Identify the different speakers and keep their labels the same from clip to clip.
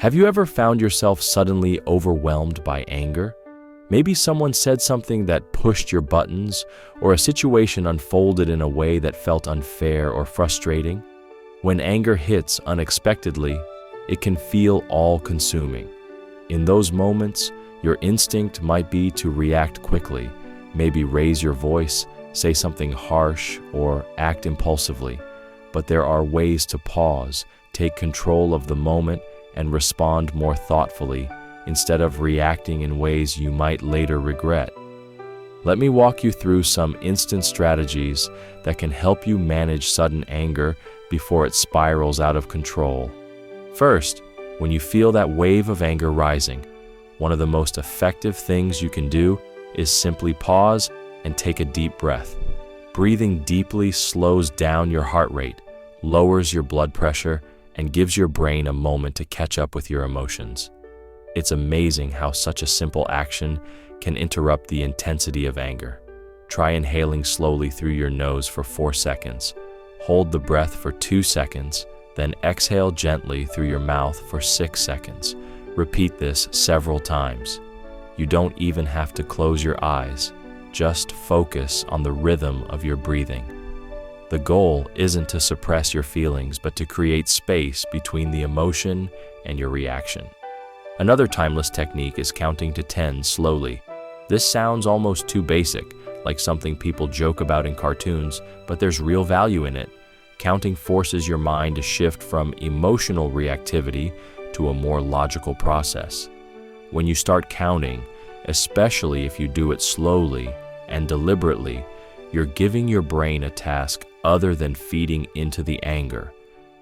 Speaker 1: Have you ever found yourself suddenly overwhelmed by anger? Maybe someone said something that pushed your buttons, or a situation unfolded in a way that felt unfair or frustrating. When anger hits unexpectedly, it can feel all-consuming. In those moments, your instinct might be to react quickly, maybe raise your voice, say something harsh, or act impulsively. But there are ways to pause, take control of the moment, and respond more thoughtfully, instead of reacting in ways you might later regret. Let me walk you through some instant strategies that can help you manage sudden anger before it spirals out of control. First, when you feel that wave of anger rising, one of the most effective things you can do is simply pause and take a deep breath. Breathing deeply slows down your heart rate, lowers your blood pressure, and gives your brain a moment to catch up with your emotions. It's amazing how such a simple action can interrupt the intensity of anger. Try inhaling slowly through your nose for 4 seconds. Hold the breath for 2 seconds, then exhale gently through your mouth for 6 seconds. Repeat this several times. You don't even have to close your eyes. Just focus on the rhythm of your breathing. The goal isn't to suppress your feelings, but to create space between the emotion and your reaction. Another timeless technique is counting to 10 slowly. This sounds almost too basic, like something people joke about in cartoons, but there's real value in it. Counting forces your mind to shift from emotional reactivity to a more logical process. When you start counting, especially if you do it slowly and deliberately, you're giving your brain a task other than feeding into the anger.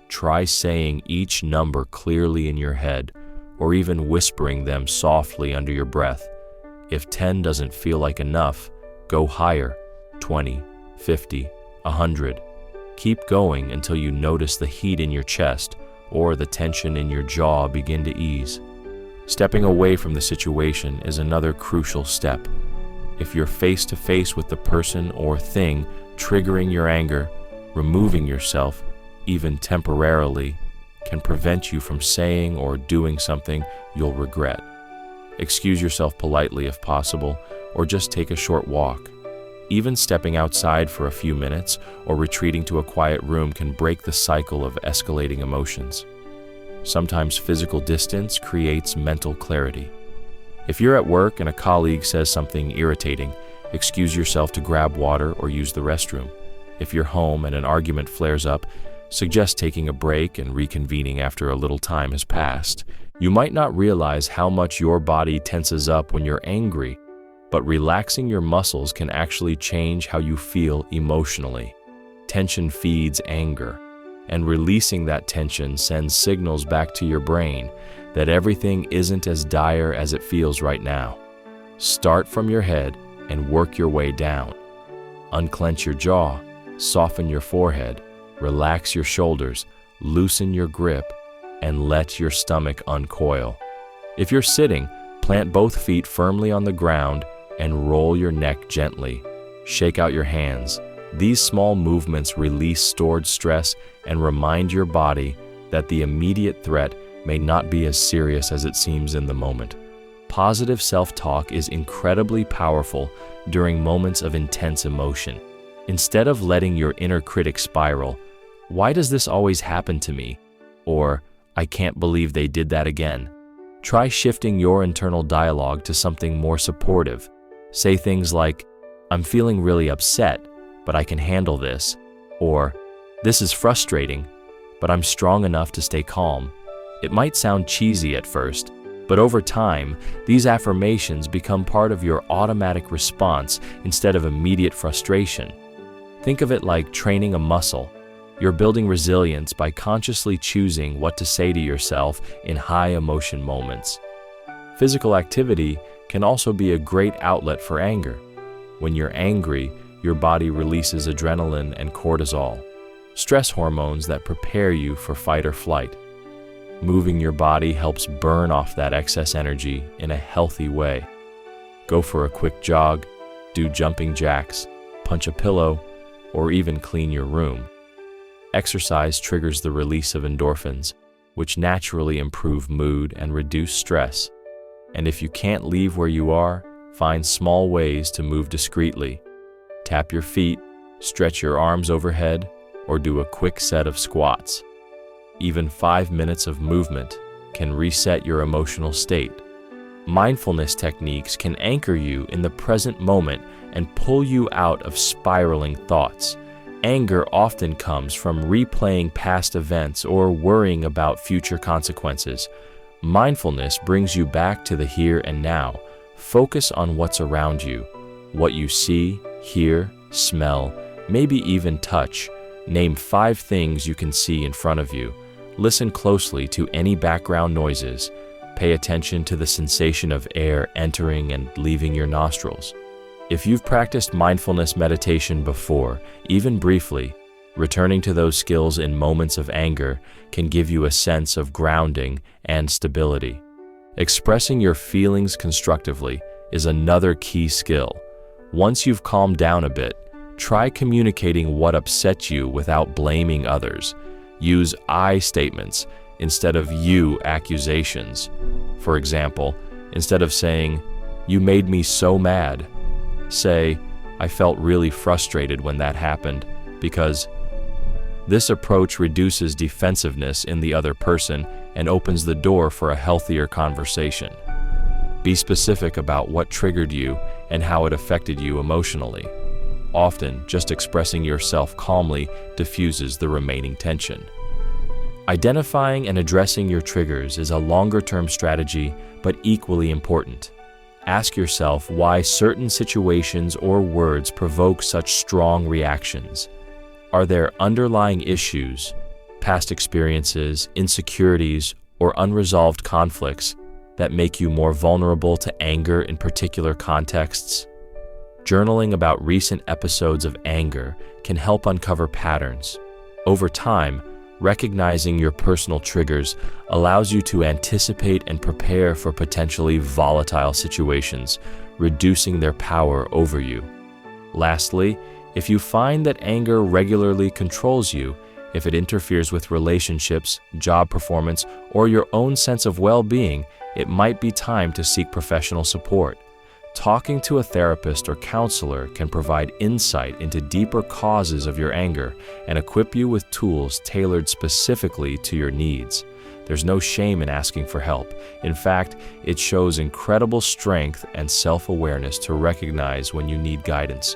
Speaker 1: Try saying each number clearly in your head, or even whispering them softly under your breath. If 10 doesn't feel like enough, go higher, 20, 50, 100. Keep going until you notice the heat in your chest or the tension in your jaw begin to ease. Stepping away from the situation is another crucial step. If you're face to face with the person or thing triggering your anger, removing yourself, even temporarily, can prevent you from saying or doing something you'll regret. Excuse yourself politely if possible, or just take a short walk. Even stepping outside for a few minutes or retreating to a quiet room can break the cycle of escalating emotions. Sometimes physical distance creates mental clarity. If you're at work and a colleague says something irritating, excuse yourself to grab water or use the restroom. If you're home and an argument flares up, suggest taking a break and reconvening after a little time has passed. You might not realize how much your body tenses up when you're angry, but relaxing your muscles can actually change how you feel emotionally. Tension feeds anger, and releasing that tension sends signals back to your brain that everything isn't as dire as it feels right now. Start from your head and work your way down. Unclench your jaw, soften your forehead, relax your shoulders, loosen your grip, and let your stomach uncoil. If you're sitting, plant both feet firmly on the ground and roll your neck gently. Shake out your hands. These small movements release stored stress and remind your body that the immediate threat may not be as serious as it seems in the moment. Positive self-talk is incredibly powerful during moments of intense emotion. Instead of letting your inner critic spiral, "Why does this always happen to me?" or "I can't believe they did that again," try shifting your internal dialogue to something more supportive. Say things like, "I'm feeling really upset, but I can handle this," or "This is frustrating, but I'm strong enough to stay calm." It might sound cheesy at first, but over time, these affirmations become part of your automatic response instead of immediate frustration. Think of it like training a muscle. You're building resilience by consciously choosing what to say to yourself in high emotion moments. Physical activity can also be a great outlet for anger. When you're angry, your body releases adrenaline and cortisol, stress hormones that prepare you for fight or flight. Moving your body helps burn off that excess energy in a healthy way. Go for a quick jog, do jumping jacks, punch a pillow, or even clean your room. Exercise triggers the release of endorphins, which naturally improve mood and reduce stress. And if you can't leave where you are, find small ways to move discreetly. Tap your feet, stretch your arms overhead, or do a quick set of squats. Even 5 minutes of movement can reset your emotional state. Mindfulness techniques can anchor you in the present moment and pull you out of spiraling thoughts. Anger often comes from replaying past events or worrying about future consequences. Mindfulness brings you back to the here and now. Focus on what's around you, what you see, hear, smell, maybe even touch. Name 5 things you can see in front of you. Listen closely to any background noises. Pay attention to the sensation of air entering and leaving your nostrils. If you've practiced mindfulness meditation before, even briefly, returning to those skills in moments of anger can give you a sense of grounding and stability. Expressing your feelings constructively is another key skill. Once you've calmed down a bit, try communicating what upsets you without blaming others. Use I statements instead of you accusations. For example, instead of saying, "You made me so mad," say, "I felt really frustrated when that happened," because this approach reduces defensiveness in the other person and opens the door for a healthier conversation. Be specific about what triggered you and how it affected you emotionally. Often, just expressing yourself calmly diffuses the remaining tension. Identifying and addressing your triggers is a longer-term strategy, but equally important. Ask yourself why certain situations or words provoke such strong reactions. Are there underlying issues, past experiences, insecurities, or unresolved conflicts that make you more vulnerable to anger in particular contexts? Journaling about recent episodes of anger can help uncover patterns. Over time, recognizing your personal triggers allows you to anticipate and prepare for potentially volatile situations, reducing their power over you. Lastly, if you find that anger regularly controls you, if it interferes with relationships, job performance, or your own sense of well-being, it might be time to seek professional support. Talking to a therapist or counselor can provide insight into deeper causes of your anger and equip you with tools tailored specifically to your needs. There's no shame in asking for help. In fact, it shows incredible strength and self-awareness to recognize when you need guidance.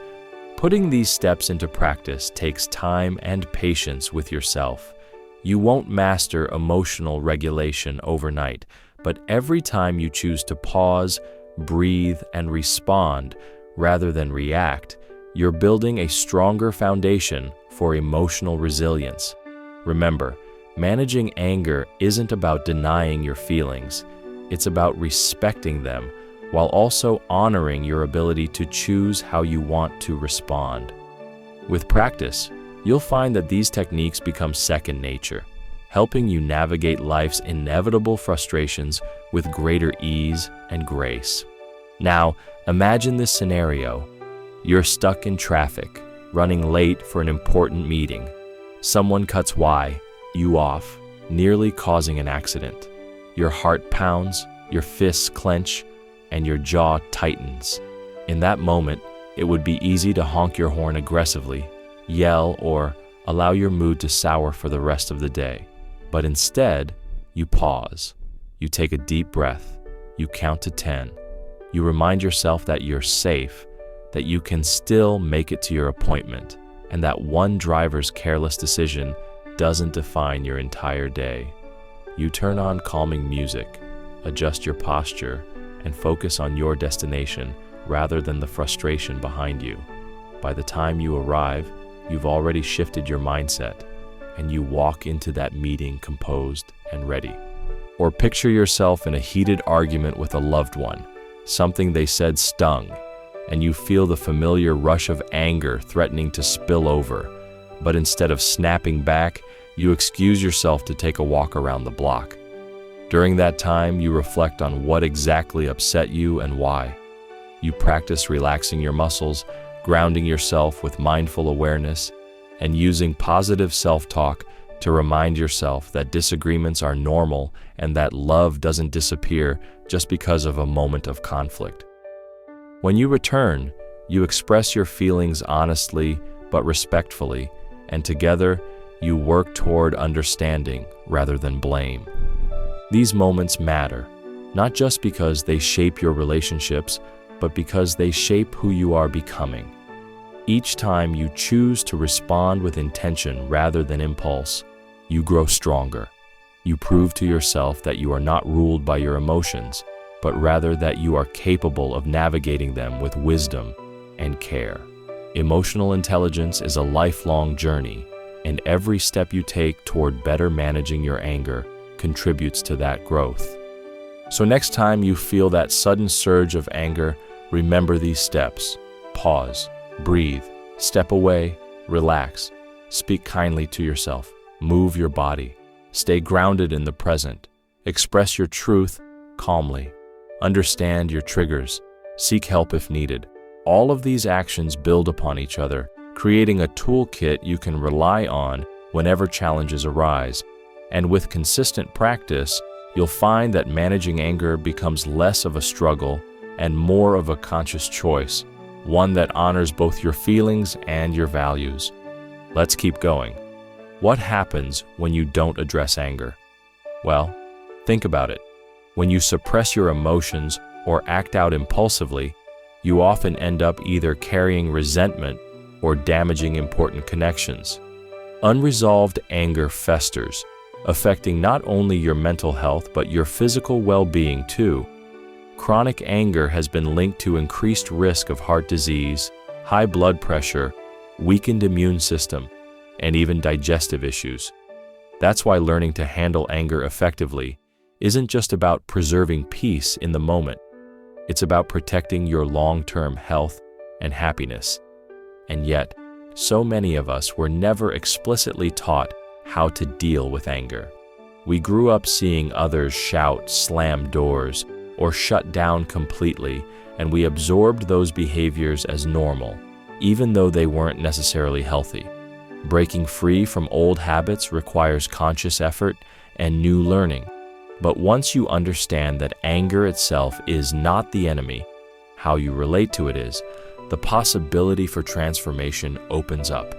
Speaker 1: Putting these steps into practice takes time and patience with yourself. You won't master emotional regulation overnight, but every time you choose to pause, breathe, and respond rather than react, you're building a stronger foundation for emotional resilience. Remember, managing anger isn't about denying your feelings. It's about respecting them while also honoring your ability to choose how you want to respond. With practice, you'll find that these techniques become second nature, helping you navigate life's inevitable frustrations with greater ease and grace. Now, imagine this scenario. You're stuck in traffic, running late for an important meeting. Someone cuts you off, nearly causing an accident. Your heart pounds, your fists clench, and your jaw tightens. In that moment, it would be easy to honk your horn aggressively, yell, or allow your mood to sour for the rest of the day. But instead, you pause. You take a deep breath. You count to 10. You remind yourself that you're safe, that you can still make it to your appointment, and that one driver's careless decision doesn't define your entire day. You turn on calming music, adjust your posture, and focus on your destination rather than the frustration behind you. By the time you arrive, you've already shifted your mindset, and you walk into that meeting composed and ready. Or picture yourself in a heated argument with a loved one. Something they said stung, and you feel the familiar rush of anger threatening to spill over. But instead of snapping back, you excuse yourself to take a walk around the block. During that time, you reflect on what exactly upset you and why. You practice relaxing your muscles, grounding yourself with mindful awareness, and using positive self-talk to remind yourself that disagreements are normal and that love doesn't disappear just because of a moment of conflict. When you return, you express your feelings honestly but respectfully, and together you work toward understanding rather than blame. These moments matter, not just because they shape your relationships, but because they shape who you are becoming. Each time you choose to respond with intention rather than impulse, you grow stronger. You prove to yourself that you are not ruled by your emotions, but rather that you are capable of navigating them with wisdom and care. Emotional intelligence is a lifelong journey, and every step you take toward better managing your anger contributes to that growth. So next time you feel that sudden surge of anger, remember these steps. Pause, breathe, step away, relax, speak kindly to yourself, move your body, stay grounded in the present, express your truth calmly, understand your triggers, seek help if needed. All of these actions build upon each other, creating a toolkit you can rely on whenever challenges arise. And with consistent practice, you'll find that managing anger becomes less of a struggle and more of a conscious choice, one that honors both your feelings and your values. Let's keep going. What happens when you don't address anger? Well, think about it. When you suppress your emotions or act out impulsively, you often end up either carrying resentment or damaging important connections. Unresolved anger festers, affecting not only your mental health but your physical well-being too. Chronic anger has been linked to increased risk of heart disease, high blood pressure, weakened immune system, and even digestive issues. That's why learning to handle anger effectively isn't just about preserving peace in the moment. It's about protecting your long-term health and happiness. And yet, so many of us were never explicitly taught how to deal with anger. We grew up seeing others shout, slam doors, or shut down completely, and we absorbed those behaviors as normal, even though they weren't necessarily healthy. Breaking free from old habits requires conscious effort and new learning. But once you understand that anger itself is not the enemy, how you relate to it is, the possibility for transformation opens up.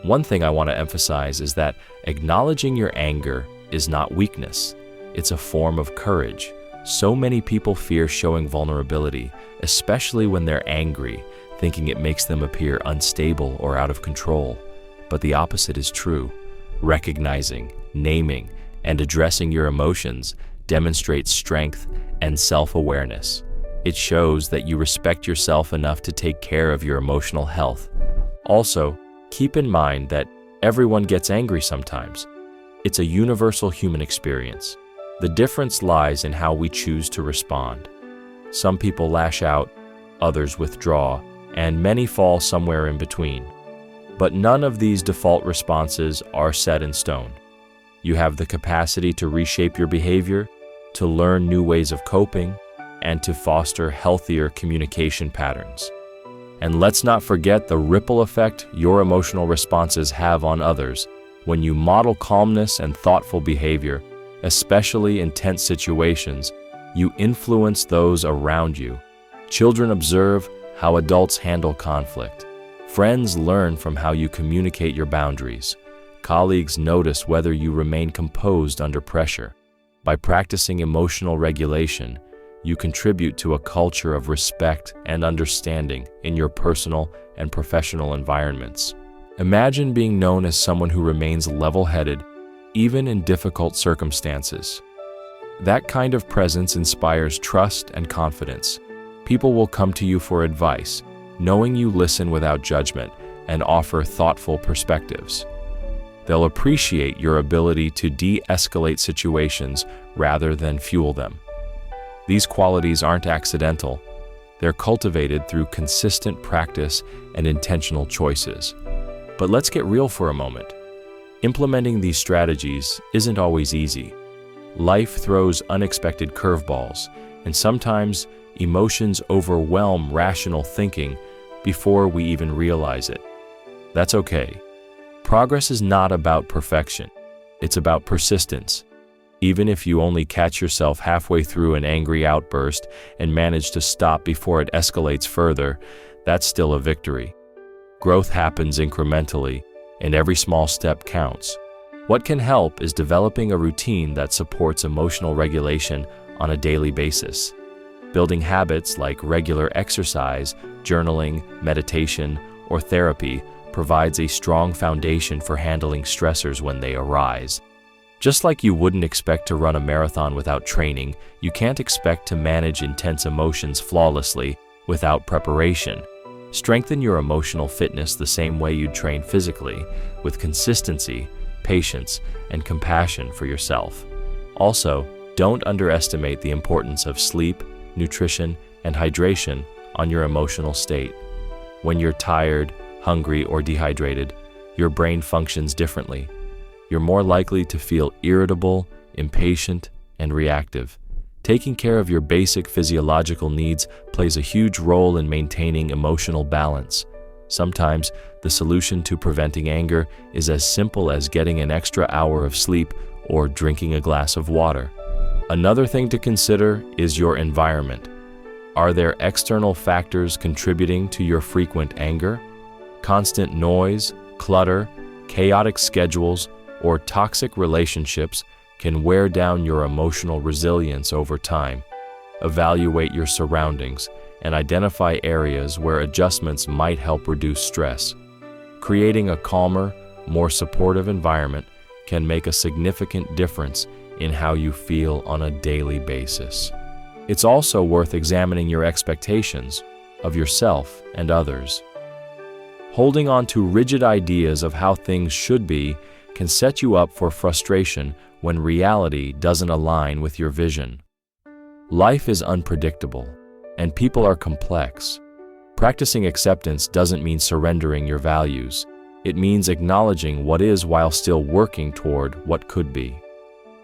Speaker 1: One thing I want to emphasize is that acknowledging your anger is not weakness. It's a form of courage. So many people fear showing vulnerability, especially when they're angry, thinking it makes them appear unstable or out of control. But the opposite is true. Recognizing, naming, and addressing your emotions demonstrates strength and self-awareness. It shows that you respect yourself enough to take care of your emotional health. Also, keep in mind that everyone gets angry sometimes. It's a universal human experience. The difference lies in how we choose to respond. Some people lash out, others withdraw, and many fall somewhere in between. But none of these default responses are set in stone. You have the capacity to reshape your behavior, to learn new ways of coping, and to foster healthier communication patterns. And let's not forget the ripple effect your emotional responses have on others. When you model calmness and thoughtful behavior, especially in tense situations, you influence those around you. Children observe how adults handle conflict. Friends learn from how you communicate your boundaries. Colleagues notice whether you remain composed under pressure. By practicing emotional regulation, you contribute to a culture of respect and understanding in your personal and professional environments. Imagine being known as someone who remains level-headed, even in difficult circumstances. That kind of presence inspires trust and confidence. People will come to you for advice, knowing you listen without judgment and offer thoughtful perspectives. They'll appreciate your ability to de-escalate situations rather than fuel them. These qualities aren't accidental. They're cultivated through consistent practice and intentional choices. But let's get real for a moment. Implementing these strategies isn't always easy. Life throws unexpected curveballs, and sometimes emotions overwhelm rational thinking before we even realize it. That's okay. Progress is not about perfection. It's about persistence. Even if you only catch yourself halfway through an angry outburst and manage to stop before it escalates further, that's still a victory. Growth happens incrementally, and every small step counts. What can help is developing a routine that supports emotional regulation on a daily basis. Building habits like regular exercise, journaling, meditation, or therapy provides a strong foundation for handling stressors when they arise. Just like you wouldn't expect to run a marathon without training, you can't expect to manage intense emotions flawlessly without preparation. Strengthen your emotional fitness the same way you'd train physically, with consistency, patience, and compassion for yourself. Also, don't underestimate the importance of sleep, nutrition, and hydration on your emotional state. When you're tired, hungry, or dehydrated, your brain functions differently. You're more likely to feel irritable, impatient, and reactive. Taking care of your basic physiological needs plays a huge role in maintaining emotional balance. Sometimes, the solution to preventing anger is as simple as getting an extra hour of sleep or drinking a glass of water. Another thing to consider is your environment. Are there external factors contributing to your frequent anger? Constant noise, clutter, chaotic schedules, or toxic relationships can wear down your emotional resilience over time. Evaluate your surroundings and identify areas where adjustments might help reduce stress. Creating a calmer, more supportive environment can make a significant difference in how you feel on a daily basis. It's also worth examining your expectations of yourself and others. Holding on to rigid ideas of how things should be can set you up for frustration when reality doesn't align with your vision. Life is unpredictable, and people are complex. Practicing acceptance doesn't mean surrendering your values. It means acknowledging what is while still working toward what could be.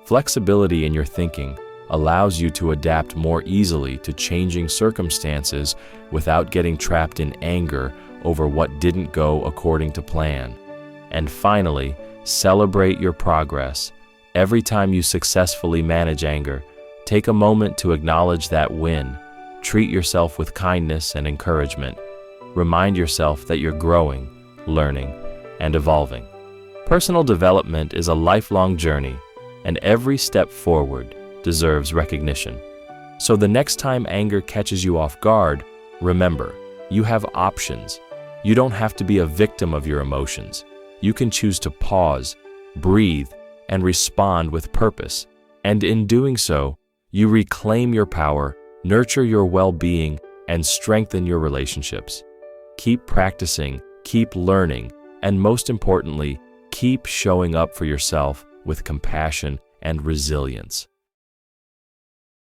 Speaker 1: Flexibility in your thinking allows you to adapt more easily to changing circumstances without getting trapped in anger over what didn't go according to plan. And finally, celebrate your progress. Every time you successfully manage anger, take a moment to acknowledge that win. Treat yourself with kindness and encouragement. Remind yourself that you're growing, learning, and evolving. Personal development is a lifelong journey, and every step forward deserves recognition. So the next time anger catches you off guard, remember, you have options. You don't have to be a victim of your emotions. You can choose to pause, breathe, and respond with purpose. And in doing so, you reclaim your power, nurture your well-being, and strengthen your relationships. Keep practicing, keep learning, and most importantly, keep showing up for yourself with compassion and resilience.